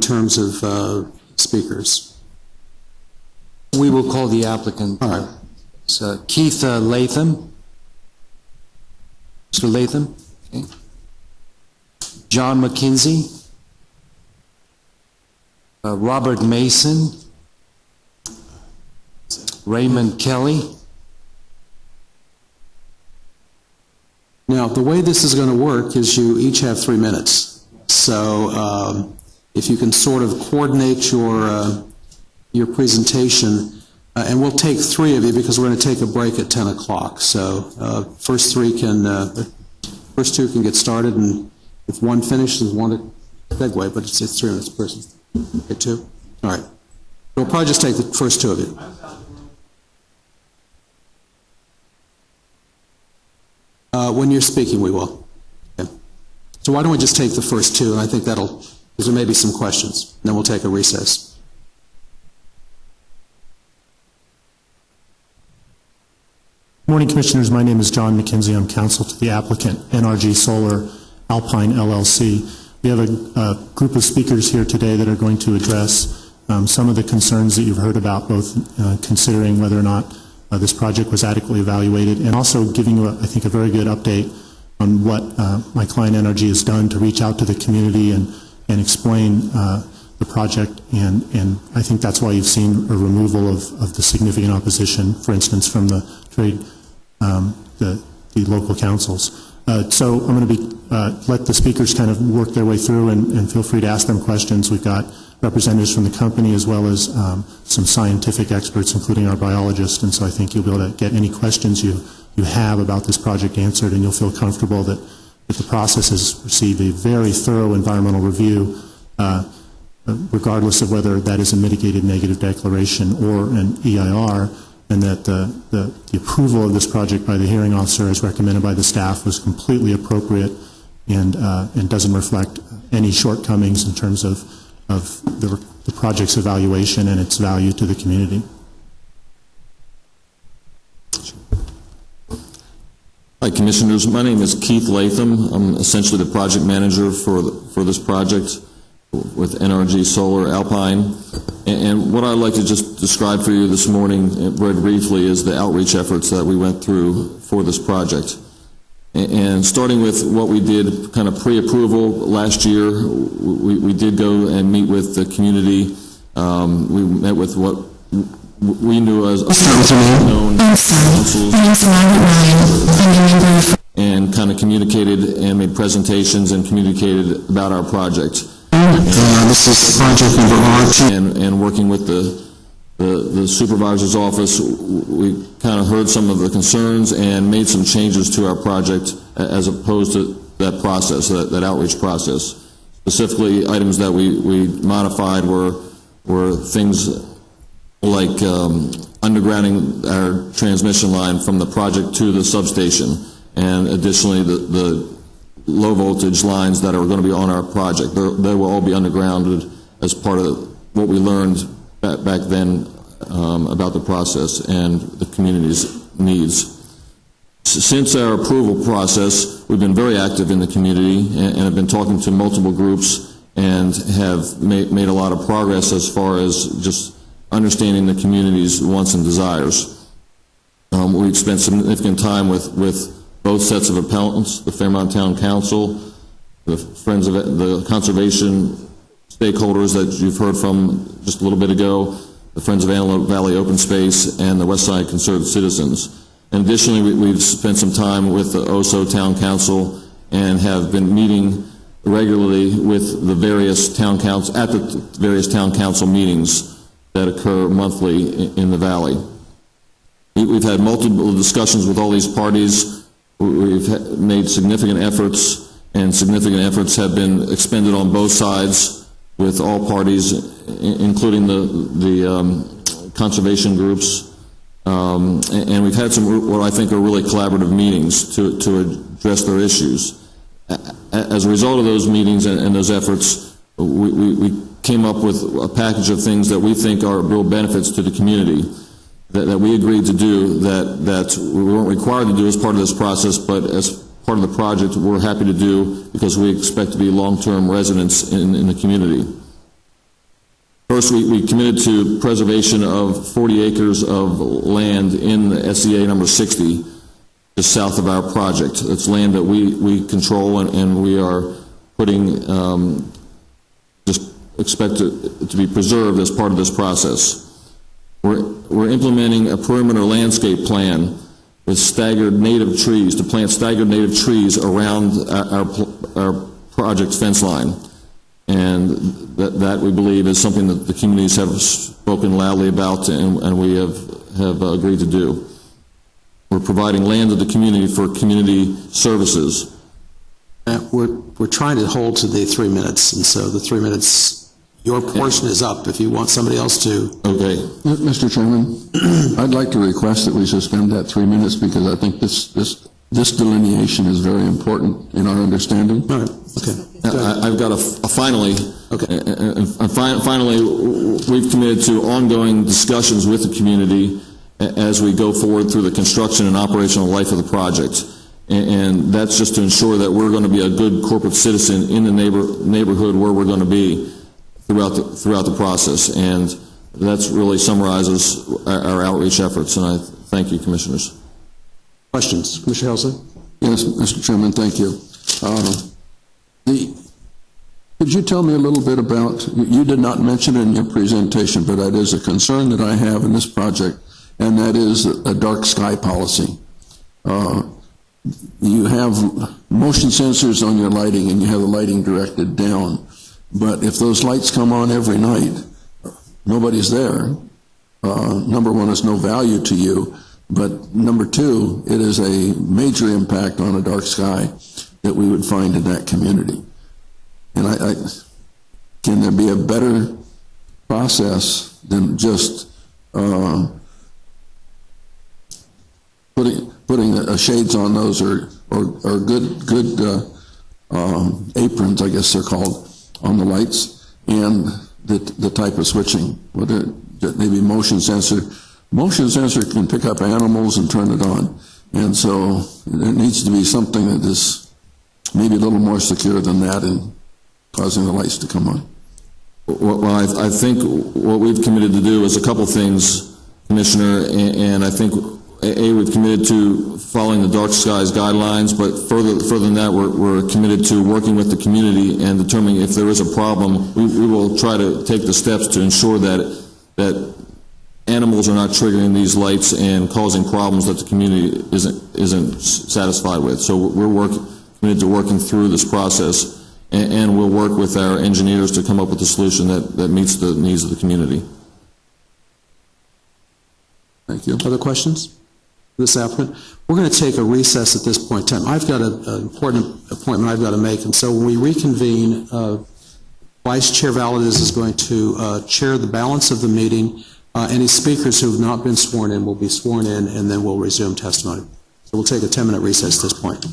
in terms of speakers? We will call the applicant. All right. It's Keith Latham. Mr. Latham. Okay. John McKinsey. Robert Mason. Raymond Kelly. Now, the way this is going to work is you each have 3 minutes. So if you can sort of coordinate your presentation, and we'll take 3 of you because we're going to take a break at 10 o'clock. So first 2 can get started, and if one finishes, one to segue, but it's 3 minutes per person. Okay, 2? All right. We'll probably just take the first 2 of you. When you're speaking, we will. Okay. So why don't we just take the first 2, and I think because there may be some questions, and then we'll take a recess. Morning, Commissioners. My name is John McKinsey. I'm counsel to the applicant, NRG Solar Alpine LLC. We have a group of speakers here today that are going to address some of the concerns that you've heard about, both considering whether or not this project was adequately evaluated, and also giving you, I think, a very good update on what my client NRG has done to reach out to the community and explain the project. And I think that's why you've seen a removal of the significant opposition, for instance, from the trade, the local councils. So I'm going to let the speakers kind of work their way through, and feel free to ask them questions. We've got representatives from the company as well as some scientific experts, including our biologist, and so I think you'll be able to get any questions you have about this project answered, and you'll feel comfortable that the process has received a very thorough environmental review, regardless of whether that is a mitigated negative declaration or an EIR, and that the approval of this project by the hearing officer as recommended by the staff was completely appropriate and doesn't reflect any shortcomings in terms of the project's evaluation and its value to the community. Hi, Commissioners. My name is Keith Latham. I'm essentially the project manager for this project with NRG Solar Alpine. And what I'd like to just describe for you this morning very briefly is the outreach efforts that we went through for this project. And starting with what we did kind of pre-approval last year, we did go and meet with the community. We met with what we knew as known councils and kind of communicated and made presentations and communicated about our project. This is project number R2. And working with the supervisor's office, we kind of heard some of the concerns and made some changes to our project as opposed to that process, that outreach process. Specifically, items that we modified were things like undergrounding our transmission line from the project to the substation, and additionally the low voltage lines that are going to be on our project. They will all be undergrounded as part of what we learned back then about the process and the community's needs. Since our approval process, we've been very active in the community and have been talking to multiple groups and have made a lot of progress as far as just understanding the community's wants and desires. We've spent significant time with both sets of appellants, the Fairmont Town Council, the Friends of the Conservation stakeholders that you've heard from just a little bit ago, the Friends of Antelope Valley Open Space, and the Westside Conservative Citizens. And additionally, we've spent some time with the OSO Town Council and have been meeting regularly with the various town councils at the various town council meetings that occur monthly in the valley. We've had multiple discussions with all these parties. We've made significant efforts, and significant efforts have been expended on both sides with all parties, including the conservation groups. And we've had some what I think are really collaborative meetings to address their issues. As a result of those meetings and those efforts, we came up with a package of things that we think are real benefits to the community that we agreed to do that we weren't required to do as part of this process, but as part of the project we're happy to do because we expect to be long-term residents in the community. First, we committed to preservation of 40 acres of land in the SEA number 60, just south of our project. It's land that we control, and we are putting, just expect it to be preserved as part of this process. We're implementing a perimeter landscape plan with staggered native trees, to plant staggered native trees around our project fence line. And that we believe is something that the communities have spoken loudly about, and we have agreed to do. We're providing land to the community for community services. We're trying to hold to the 3 minutes, and so the 3 minutes, your portion is up if you want somebody else to. Okay. Mr. Chairman, I'd like to request that we suspend that 3 minutes because I think this delineation is very important in our understanding. All right, okay. I've got a finally. Okay. And finally, we've committed to ongoing discussions with the community as we go forward through the construction and operational life of the project. And that's just to ensure that we're going to be a good corporate citizen in the neighborhood where we're going to be throughout the process. And that's really summarizes our outreach efforts. And I thank you, Commissioners. Questions? Commissioner Helsley? Yes, Mr. Chairman, thank you. Could you tell me a little bit about, you did not mention it in your presentation, but that is a concern that I have in this project, and that is a dark sky policy. You have motion sensors on your lighting, and you have the lighting directed down, but if those lights come on every night, nobody's there. Number one, it's no value to you, but number two, it is a major impact on a dark sky that we would find in that community. And can there be a better process than just putting shades on those or good aprons, I guess they're called, on the lights, and the type of switching, whether maybe motion sensor. Motion sensor can pick up animals and turn it on, and so there needs to be something that is maybe a little more secure than that in causing the lights to come on. Well, I think what we've committed to do is a couple things, Commissioner, and I think we've committed to following the dark skies guidelines, but further than that, we're committed to working with the community and determining if there is a problem. We will try to take the steps to ensure that animals are not triggering these lights and causing problems that the community isn't satisfied with. So we're committed to working through this process, and we'll work with our engineers to come up with a solution that meets the needs of the community. Thank you. Other questions? This applicant? We're going to take a recess at this point in time. I've got an important appointment I've got to make, and so when we reconvene, Vice Chair Valadez is going to chair the balance of the meeting. Any speakers who have not been sworn in will be sworn in, and then we'll resume testimony. So we'll take a 10-minute recess at this point.